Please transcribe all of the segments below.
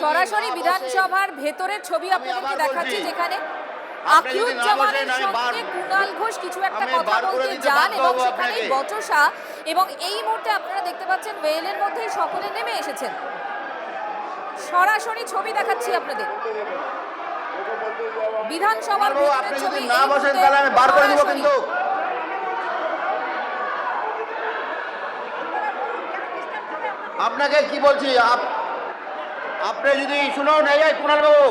সরাসরি বিধানসভার ভেতরের ছবি আপনাদেরকে দেখাচ্ছি, যেখানে আখরুজ্জামানের সঙ্গে কুণাল ঘোষ কিছু একটা কথা বলতে যান এবং সেখানেই বচসা। এবং এই মুহূর্তে আপনারা দেখতে পাচ্ছেন ওয়েলের মধ্যে সকলে নেমে এসেছেন। সরাসরি ছবি দেখাচ্ছি আপনাদের, বিধানসভার ভেতরের ছবি। আপনাকে কি বলছি, আপনি যদি শুনেও নেই কুণাল বাবু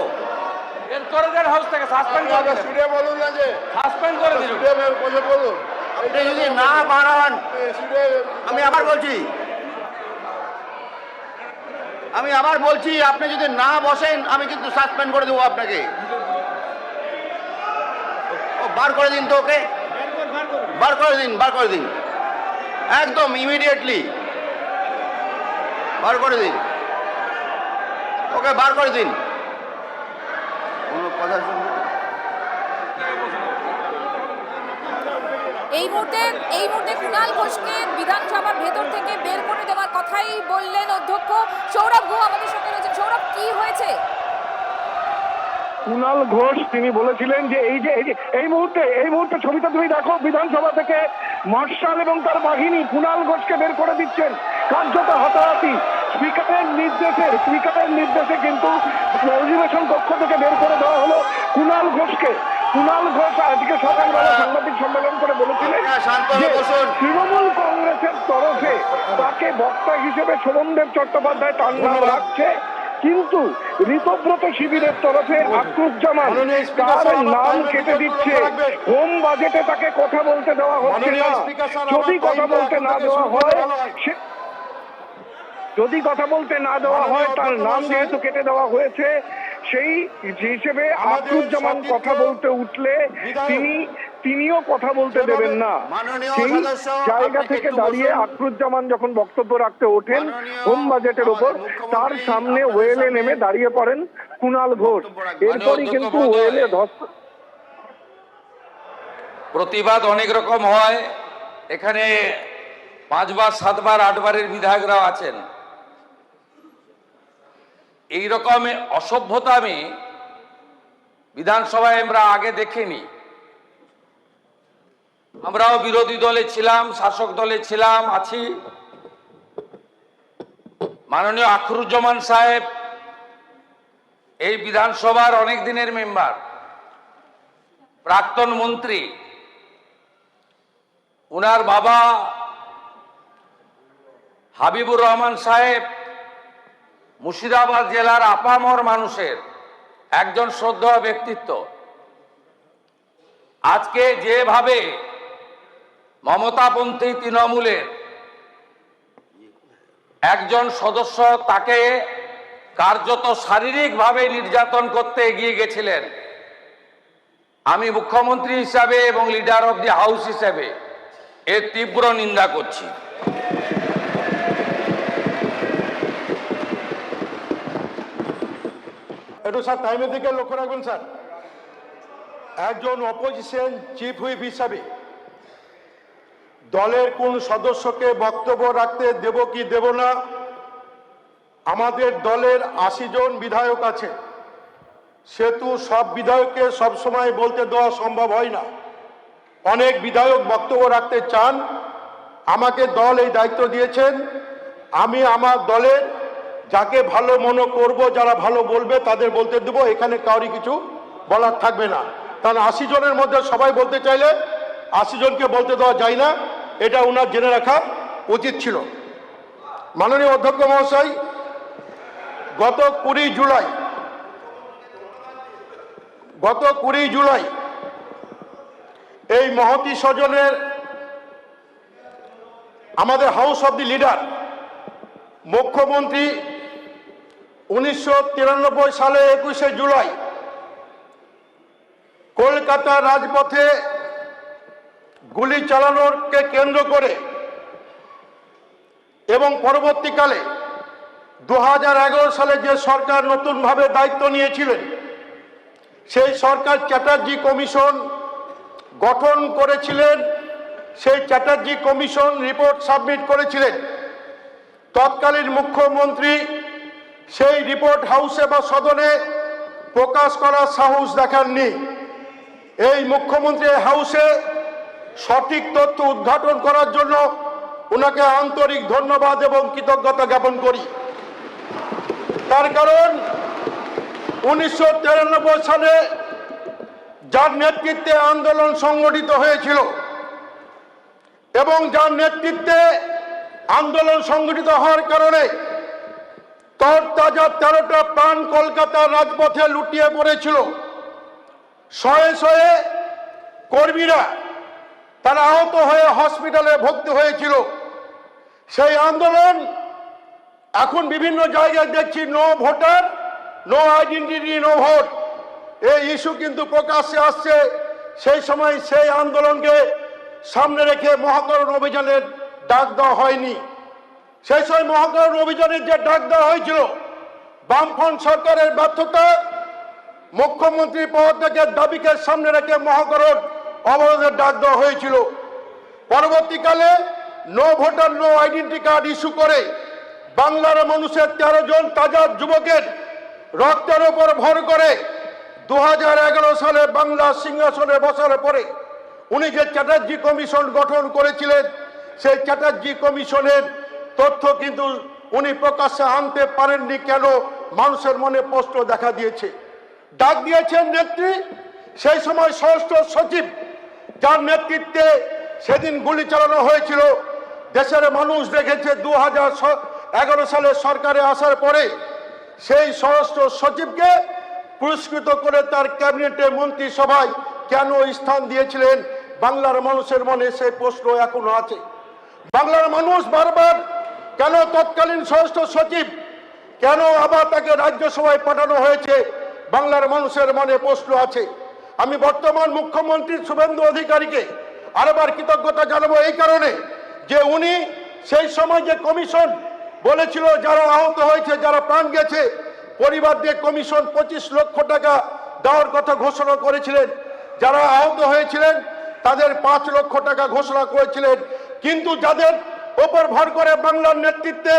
এর করে দেন হাউস থেকে সাসপেন্ড করে দেন। স্টুডিও বলুন না যে সাসপেন্ড করে দিন। স্টুডিও বলুন। আপনি যদি না বাড়ান, আমি আবার বলছি আপনি যদি না বসেন আমি কিন্তু সাসপেন্ড করে দেবো আপনাকে। বার করে দিন তো ওকে, বার করে দিন একদম ইমিডিয়েটলি বার করে দিন ওকে, বার করে দিন। কোনো কথা শুনবে? এই মুহূর্তে কুণাল ঘোষকে বিধানসভার ভেতর থেকে বের করে দেওয়ার কথাই বললেন অধ্যক্ষ। সৌরভ গুহ আমাদের সঙ্গে রয়েছেন। সৌরভ, কি হয়েছে? কুণাল ঘোষ তিনি বলেছিলেন যে এই মুহূর্তে ছবিটা তুমি দেখো, বিধানসভা থেকে মার্শাল এবং তার বাহিনী কুণাল ঘোষকে বের করে দিচ্ছেন। কার্যত হাতাহাতি, স্পিকারের নির্দেশে কিন্তু অধিবেশন কক্ষ থেকে বের করে দেওয়া হলো কুণাল ঘোষকে। কুণাল ঘোষ আজকে সকালবেলা সাংবাদিক সম্মেলন করে বলেছিলেন যে তৃণমূল কংগ্রেসের তরফে তাকে বক্তা হিসেবে শোভনদেব চট্টোপাধ্যায় তার নাম রাখছে, কিন্তু ঋতব্রত শিবিরের তরফে আখরুজ্জামান তার নাম কেটে দিচ্ছে। হোম বাজেটে তাকে কথা বলতে দেওয়া হচ্ছে না। যদি কথা বলতে না দেওয়া হয় তার নাম যেহেতু কেটে দেওয়া হয়েছে, সেই হিসেবে আখরুজ্জামান কথা বলতে উঠলে তিনিও কথা বলতে দেবেন না। সেই জায়গা থেকে দাঁড়িয়ে আখরুজ্জামান যখন বক্তব্য রাখতে ওঠেন হোম বাজেটের ওপর, তার সামনে ওয়েলে নেমে দাঁড়িয়ে পড়েন কুণাল ঘোষ। এরপরই কিন্তু ওয়েলে ধস। প্রতিবাদ অনেক রকম হয়, এখানে 5 বার 7 বার 8 বারের বিধায়করাও আছেন। এই রকম অসভ্যতা আমি বিধানসভায় আমরা আগে দেখিনি। আমরাও বিরোধী দলে ছিলাম, শাসক দলে ছিলাম, আছি। মাননীয় আখরুজ্জামান সাহেব এই বিধানসভার অনেক দিনের মেম্বার, প্রাক্তন মন্ত্রী। উনার বাবা হাবিবুর রহমান সাহেব মুর্শিদাবাদ জেলার আপামর মানুষের একজন শ্রদ্ধেয় ব্যক্তিত্ব। আজকে যেভাবে মমতাপন্থী তৃণমূলের একজন সদস্য তাকে কার্যত শারীরিকভাবে নির্যাতন করতে এগিয়ে গেছিলেন, আমি মুখ্যমন্ত্রী হিসাবে এবং লিডার অব দি হাউস হিসাবে এর তীব্র নিন্দা করছি। একটু স্যার টাইমের দিকে লক্ষ্য রাখবেন স্যার। একজন অপোজিশন চিফ হুইপ হিসাবে দলের কোন সদস্যকে বক্তব্য রাখতে দেব কি দেব না, আমাদের দলের 80 জন বিধায়ক আছে, সেহেতু সব বিধায়ককে সবসময় বলতে দেওয়া সম্ভব হয় না। অনেক বিধায়ক বক্তব্য রাখতে চান, আমাকে দল এই দায়িত্ব দিয়েছেন, আমি আমার দলের যাকে ভালো মনে করব, যারা ভালো বলবে তাদের বলতে দেবো, এখানে কাউরি কিছু বলার থাকবে না। কারণ 80 জনের মধ্যে সবাই বলতে চাইলে 80 জনকে বলতে দেওয়া যায় না, এটা ওনার জেনে রাখা উচিত ছিল। মাননীয় অধ্যক্ষ মহাশয়, গত 20 জুলাই এই মহতী স্বজনের আমাদের হাউস অব দি লিডার মুখ্যমন্ত্রী 1993 সালে 21শে জুলাই কলকাতার রাজপথে গুলি চালানোরকে কেন্দ্র করে এবং পরবর্তীকালে 2011 সালে যে সরকার নতুনভাবে দায়িত্ব নিয়েছিলেন, সেই সরকার চ্যাটার্জি কমিশন গঠন করেছিলেন। সেই চ্যাটার্জি কমিশন রিপোর্ট সাবমিট করেছিলেন। তৎকালীন মুখ্যমন্ত্রী সেই রিপোর্ট হাউসে বা সদনে প্রকাশ করার সাহস দেখাননি। এই মুখ্যমন্ত্রী হাউসে সঠিক তথ্য উদ্ঘাটন করার জন্য ওনাকে আন্তরিক ধন্যবাদ এবং কৃতজ্ঞতা জ্ঞাপন করি। তার কারণ 1993 সালে যার নেতৃত্বে আন্দোলন সংগঠিত হয়েছিল এবং যার নেতৃত্বে আন্দোলন সংগঠিত হওয়ার কারণে তরতাজা 13টা প্রাণ কলকাতার রাজপথে লুটিয়ে পড়েছিল। শয়ে শয়ে কর্মীরা তারা আহত হয়ে হসপিটালে ভর্তি হয়েছিল। সেই আন্দোলন এখন বিভিন্ন জায়গায় দেখছি no voter, no identity, no vote, এই ইস্যু কিন্তু প্রকাশ্যে আসছে। সেই সময় সেই আন্দোলনকে সামনে রেখে মহাকরণ অভিযানের ডাক দেওয়া হয়নি। সেই সময় মহাকরণ অভিযানের যে ডাক দেওয়া হয়েছিল, বামফ্রন্ট সরকারের ব্যর্থতা, মুখ্যমন্ত্রী পদত্যাগের দাবিকে সামনে রেখে মহাকরণ অবরোধের ডাক দেওয়া হয়েছিল। পরবর্তীকালে no voter no identity card issue করে বাংলার মানুষের 13 জন তাজা যুবকের রক্তের উপর ভর করে 2011 সালে বাংলা সিংহাসনে বসার পরে উনি যে চ্যাটার্জি কমিশন গঠন করেছিলেন, সেই চ্যাটার্জি কমিশনের তথ্য কিন্তু উনি প্রকাশ্যে আনতে পারেননি। কেন? মানুষের মনে প্রশ্ন দেখা দিয়েছে। ডাক দিয়েছেন নেত্রী, সেই সময় স্বরাষ্ট্র সচিব যার নেতৃত্বে সেদিন গুলি চালানো হয়েছিল। দেশের মানুষ দেখেছে 2011 সালে সরকারে আসার পরে সেই স্বরাষ্ট্র সচিবকে পুরস্কৃত করে তার ক্যাবিনেটে মন্ত্রিসভায় কেন স্থান দিয়েছিলেন, বাংলার মানুষের মনে সেই প্রশ্ন এখনো আছে। বাংলার মানুষ বারবার কেন তৎকালীন স্বরাষ্ট্র সচিব কেন আবার তাকে রাজ্যসভায় পাঠানো হয়েছে, বাংলার মানুষের মনে প্রশ্ন আছে। আমি বর্তমান মুখ্যমন্ত্রী শুভেন্দু অধিকারীকে আরেকবার কৃতজ্ঞতা জানাবো এই কারণে যে উনি সেই সময় যে কমিশন বলেছিল যারা আহত হয়েছে, যারা প্রাণ গেছে, পরিবারদের কমিশন 25 লক্ষ টাকা দেওয়ার কথা ঘোষণা করেছিলেন। যারা আহত হয়েছিলেন তাদের 5 লক্ষ টাকা ঘোষণা করেছিলেন। কিন্তু যাদের ওপর ভর করে বাংলার নেতৃত্বে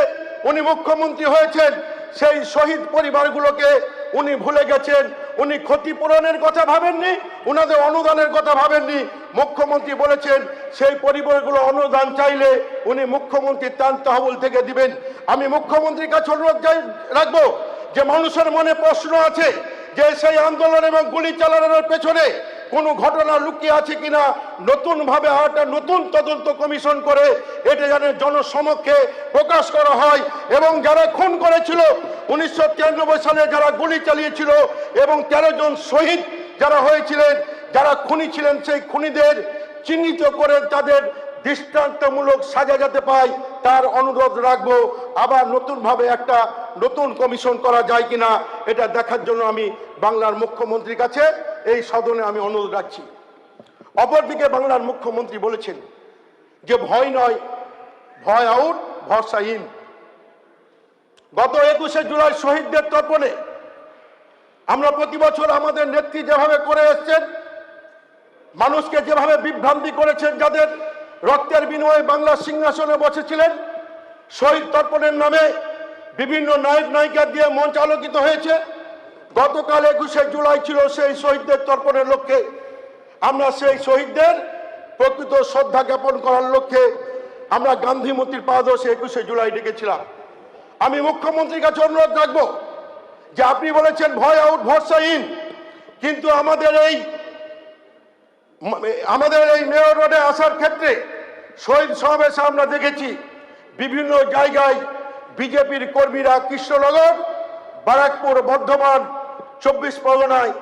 উনি মুখ্যমন্ত্রী হয়েছেন, সেই শহীদ পরিবারগুলোকে উনি ভুলে গেছেন। উনি ক্ষতিপূরণের কথা ভাবেননি, উনাদের অনুদানের কথা ভাবেননি। মুখ্যমন্ত্রী বলেছেন সেই পরিবারগুলো অনুদান চাইলে উনি মুখ্যমন্ত্রী ত্রাণ তহবিল থেকে দিবেন। আমি মুখ্যমন্ত্রীর কাছে অনুরোধ রাখবো যে মানুষের মনে প্রশ্ন আছে যে সেই আন্দোলন এবং গুলি চালানোর পেছনে কোনো ঘটনা লুকিয়ে আছে কিনা, নতুন ভাবে একটা নতুন তদন্ত কমিশন করে এটা যেন জনসমক্ষে প্রকাশ করা হয় এবং যারা খুন করেছিল 1993 সালে যারা গুলি চালিয়েছিল এবং 13 জন শহীদ যারা হয়েছিলেন, যারা খুনি ছিলেন, সেই খুনিদের চিহ্নিত করে তাদের দৃষ্টান্তমূলক সাজা যাতে পায় তার অনুরোধ রাখবো। আবার নতুনভাবে একটা নতুন কমিশন করা যায় কিনা এটা দেখার জন্য আমি বাংলার মুখ্যমন্ত্রীর কাছে এই সদনে আমি অনুরোধ রাখছি। অপরদিকে বাংলার মুখ্যমন্ত্রী বলেছেন যে ভয় নয়, ভয় আউট, ভরসা ইন। গত 21শে জুলাই শহীদদের তর্পণে আমরা প্রতি বছর আমাদের নেত্রী যেভাবে করে এসছেন, মানুষকে যেভাবে বিভ্রান্তি করেছেন, যাদের রক্তের বিনিময়ে বাংলা সিংহাসনে বসেছিলেন, শহীদ তর্পণের নামে বিভিন্ন নায়ক নায়িকা দিয়ে মঞ্চ আলোকিত হয়েছে। গতকাল 21শে জুলাই ছিল সেই শহীদদের তর্পণের লক্ষ্যে। আমরা সেই শহীদদের প্রকৃত শ্রদ্ধা জ্ঞাপন করার লক্ষ্যে আমরা গান্ধী মূর্তির পাদদেশে 21শে জুলাই ডেকেছিলাম। আমি মুখ্যমন্ত্রীর কাছে অনুরোধ রাখবো যে আপনি বলেছেন ভয় আউট, ভরসা ইন, কিন্তু আমাদের এই মেয়র রোডে আসার ক্ষেত্রে শহীদ সমাবেশে আমরা দেখেছি বিভিন্ন জায়গায় বিজেপির কর্মীরা কৃষ্ণনগর, বারাকপুর, বর্ধমান, 24 পরগনায়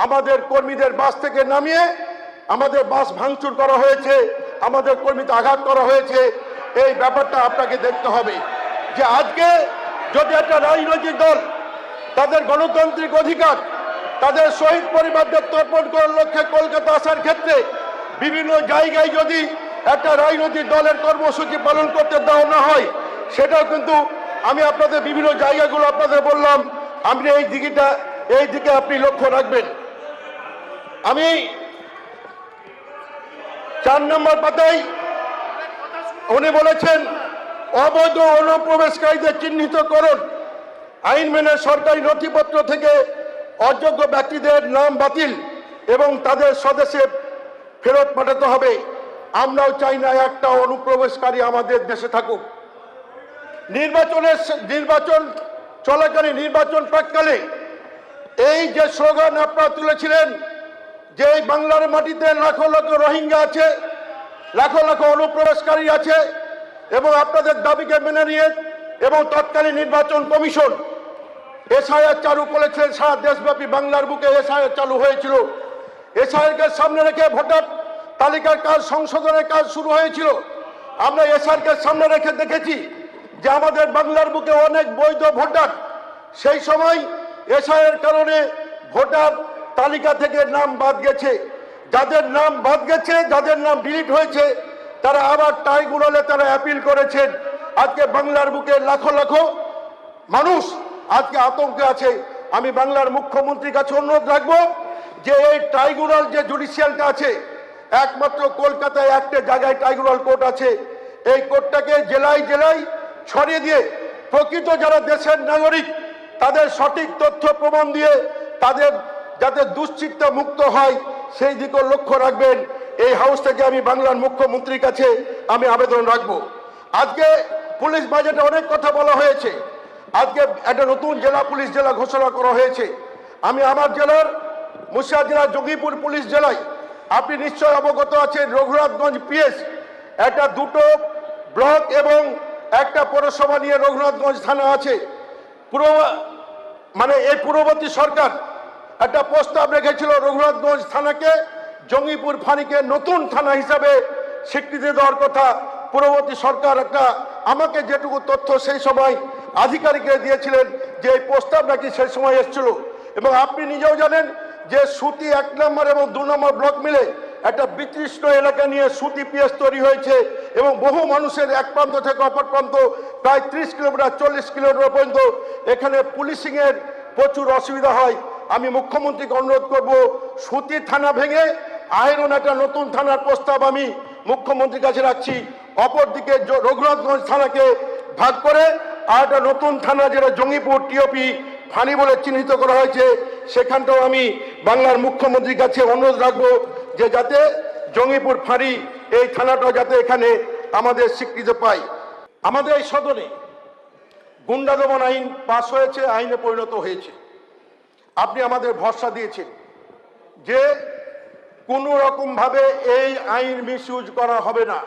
আমাদের কর্মীদের বাস থেকে নামিয়ে আমাদের বাস ভাঙচুর করা হয়েছে, আমাদের কর্মীতে আঘাত করা হয়েছে। এই ব্যাপারটা আপনাকে দেখতে হবে যে আজকে যদি একটা রাজনৈতিক দল তাদের গণতান্ত্রিক অধিকার, তাদের শহীদ পরিবারদের তর্পণ করার লক্ষ্যে কলকাতা আসার ক্ষেত্রে বিভিন্ন জায়গায় যদি একটা রাজনৈতিক দলের কর্মসূচি পালন করতে দেওয়া না হয়, সেটাও কিন্তু আমি আপনাদের বিভিন্ন জায়গাগুলো আপনাদের বললাম, আপনি এই দিকে আপনি লক্ষ্য রাখবেন। আমি 4 নম্বর পাতায় উনি বলেছেন অবৈধ অনুপ্রবেশকারীদের চিহ্নিত করুন, আইন মেনে সরকারি নথিপত্র থেকে অযোগ্য ব্যক্তিদের নাম বাতিল এবং তাদের স্বদেশে ফেরত পাঠাতে হবে। আমরাও চাই না একটা অনুপ্রবেশকারী আমাদের দেশে থাকুক। নির্বাচন চলাকালীন, নির্বাচন প্রাককালে এই যে স্লোগান আপনারা তুলেছিলেন যে এই বাংলার মাটিতে লাখো লাখো রোহিঙ্গা আছে, লাখো লাখো অনুপ্রবেশকারী আছে, এবং আপনাদের দাবিকে মেনে নিয়ে এবং তৎকালীন নির্বাচন কমিশন এসআইআর চালু করেছিলেন। সারা দেশব্যাপী বাংলার বুকে এসআইআর চালু হয়েছিল। এসআইআরকে সামনে রেখে ভোটার তালিকার কাজ সংশোধনের কাজ শুরু হয়েছিল। আমরা এসআইআরকে সামনে রেখে দেখেছি যে আমাদের বাংলার বুকে অনেক বৈধ ভোটার সেই সময় এসআইআর কারণে ভোটার তালিকা থেকে নাম বাদ গেছে। যাদের নাম বাদ গেছে, যাদের নাম ডিলিট হয়েছে, তারা আবার ট্রাইব্যুনালে তারা অ্যাপিল করেছেন। আজকে বাংলার বুকে লাখো লাখো মানুষ আজকে আতঙ্কে আছে। আমি বাংলার মুখ্যমন্ত্রীর কাছে অনুরোধ রাখবো যে এই ট্রাইব্যুনাল যে জুডিশিয়ালটা আছে, একমাত্র কলকাতায় একটা জায়গায় ট্রাইব্যুনাল কোর্ট আছে, এই কোর্টটাকে জেলায় জেলায় ছড়িয়ে দিয়ে প্রকৃত যারা দেশের নাগরিক তাদের সঠিক তথ্য প্রমাণ দিয়ে তাদের যাতে দুশ্চিন্তা মুক্ত হয় সেই দিকে লক্ষ্য রাখবেন। এই হাউস থেকে আমি বাংলার মুখ্যমন্ত্রীর কাছে আমি আবেদন রাখবো। আজকে পুলিশ বাজেটে অনেক কথা বলা হয়েছে। আজকে একটা নতুন জেলা পুলিশ জেলা ঘোষণা করা হয়েছে। আমি আমার জেলার মুর্শিদাবাদ জেলার জঙ্গিপুর পুলিশ জেলায়, আপনি নিশ্চয় অবগত আছেন, রঘুনাথগঞ্জ পিএস একটা দুটো ব্লক এবং একটা পৌরসভা নিয়ে রঘুনাথগঞ্জ থানা আছে। এই পূর্ববর্তী সরকার একটা প্রস্তাব রেখেছিল রঘুনাথগঞ্জ থানাকে জঙ্গিপুর ফাঁড়িকে নতুন থানা হিসাবে স্বীকৃতি দেওয়ার কথা। পূর্ববর্তী সরকার একটা আমাকে যেটুকু তথ্য সেই সময় আধিকারিকরা দিয়েছিলেন যে এই প্রস্তাব নাকি সেই সময় এসেছিল। এবং আপনি নিজেও জানেন যে সুতি 1 নম্বর এবং 2 নম্বর ব্লক মিলে একটা বিতৃষ্ণ এলাকা নিয়ে সুতি পিএস তৈরি হয়েছে এবং বহু মানুষের এক প্রান্ত থেকে অপর প্রান্ত প্রায় 30 কিলোমিটার 40 কিলোমিটার পর্যন্ত এখানে পুলিশিংয়ের প্রচুর অসুবিধা হয়। আমি মুখ্যমন্ত্রীকে অনুরোধ করব, সুতি থানা ভেঙে আয়রন একটা নতুন থানার প্রস্তাব আমি মুখ্যমন্ত্রীর কাছে রাখছি। অপরদিকে রঘুনাথগঞ্জ থানাকে ভাগ করে আর একটা নতুন থানা যেটা জঙ্গিপুর টিওপি ফাঁড়ি বলে চিহ্নিত করা হয়েছে, সেখানটাও আমি বাংলার মুখ্যমন্ত্রীর কাছে অনুরোধ রাখবো যে যাতে জঙ্গিপুর ফাঁড়ি এই থানাটা যাতে এখানে আমাদের স্বীকৃতি পায়। আমাদের এই সদনে গুন্ডা দমন আইন পাশ হয়েছে, আইনে পরিণত হয়েছে। আপনি আমাদের ভরসা দিয়েছেন যে কোনো রকম ভাবে এই আইন মিসইউজ করা হবে না।